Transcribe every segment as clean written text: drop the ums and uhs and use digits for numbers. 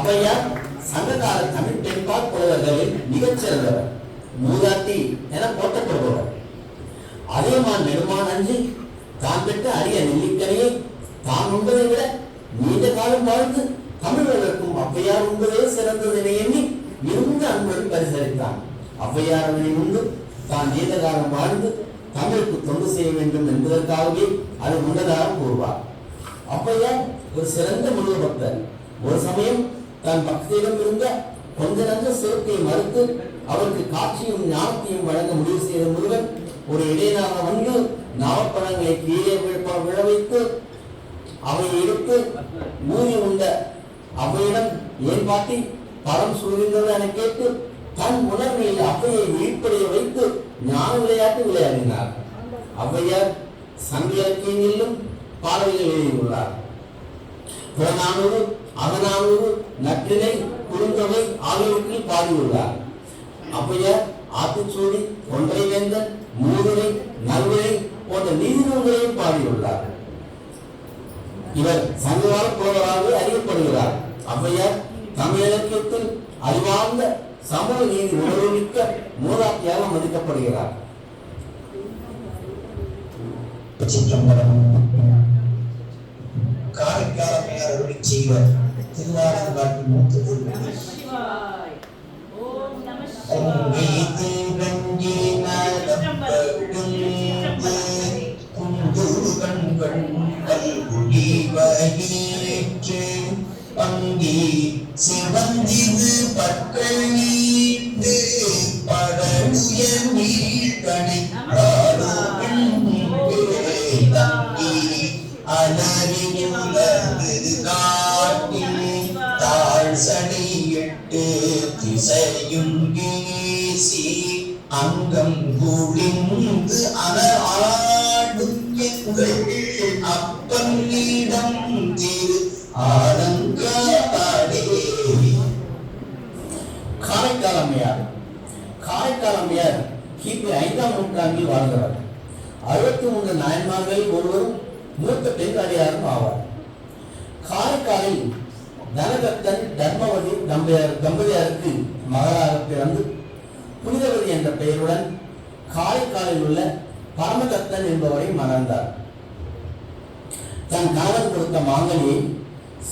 ஔவையார் சங்ககால தமிழ் பெண்பால் புலவர்களில் மிகச்சிறந்தவர், மூதாட்டி என போற்றப்படுபவர். அதியமான் நெடுமான் அஞ்சி தான் பெற்ற அரிய நெல்லிக்கனியை தான் உண்பதை விட நீண்ட காலம் வாழ்ந்து தமிழ் வளர்க்கும் ஔவையார் உண்பதே சிறந்ததென எண்ணி மிகுந்த அன்புடன் பரிசளித்தான். ஔவையார் அதனை உண்டு தான் நீண்ட காலம் வாழ்ந்து தமிழுக்கு தொண்டு செய்ய வேண்டும் என்பதற்காகவே அது உண்டதாக கூறுவார். ஔவையார் ஒரு சிறந்த முருக பக்தர். ஒரு சமயம் தன் பக்தியிடம் இருந்த கொஞ்ச நஞ்ச சிறப்பை மறுத்து அவருக்கு காட்சியும் ஞானத்தையும் வழங்க முடிவு செய்த முருகன் ஒரு இடையனாக வந்து நாவப்பழங்களை கீழே விழ வைத்து அவை எடுத்து மூறி உண்ட அவையிடம் ஏன் பாட்டி பழம் சுருகின்றது என கேட்டு தன் உணர்வில் அவையை விழிப்படைய வைத்து ஞான விளையாட்டு விளையாடினார். ஔவையார் சங்க இலக்கியங்களிலும் பாடல்கள் எழுதியுள்ளார். புறநானூறு, அகநானூறு, நற்றிணை, குறுந்தொகை ஆகியவற்றில் பாடியுள்ளார். ஔவையார் ஆத்திச்சூடி, ஒன்றை வேந்தன், மூதுரை, நல்வினை போன்ற நீதி நூல்களையும் பாடியுள்ளார். இவர் சங்ககால புலவராகவே அறியப்படுகிறார். ஔவையார் தமிழ் இலக்கியத்தில் அறிவார்ந்த சமூக நீதி உணர்வுமிக்க மூதாட்டியாக மதிக்கப்படுகிறார். காரைக்கால் அம்மையார் அருளி செய்த திருவாரங்காட்டு மூத்த பங்கி சிவந்திது பற்கள் நீண்டு படனுய நீழ்கணி தங்கி அலறியுள்ளது காட்டில் தாழ் சடையிட்டு திசையும் வீசி அங்கம் குளிந்து ஆடும் எங்கள் அப்பன்னிடம் திரு காரைக்கால் அம்மையார். காரைக்கால் அம்மையார் கிபி 5ஆம் நூற்றாண்டில் வாழ்ந்தவர். 63 நாயன்மார்களில் ஒருவரும் மூத்த பெண்காரியாரும் ஆவார். காரைக்காலில் தனகத்தன் தர்மவதி தம்பதியாருக்கு மகளாக பிறந்து புனிதவதி என்ற பெயருடன் காரைக்காலில் உள்ள பரமதத்தன் என்பவரை மணந்தார். தன் கணவன் கொடுத்த மாங்கனியை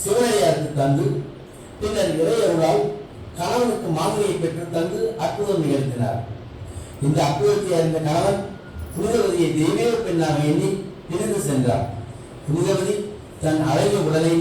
சிவனடியாருக்கு தந்து பின்னர் இறையருளால் கணவனுக்கு மாங்கனியை பெற்று தந்து அற்புதம் நிகழ்த்தினார். இந்த அற்புதத்தை அறிந்த கணவன் புனிதவதியை தெய்வீக பெண்ணாக எண்ணி பிரிந்து சென்றார். புனிதவதி தன் அழகிய உடலை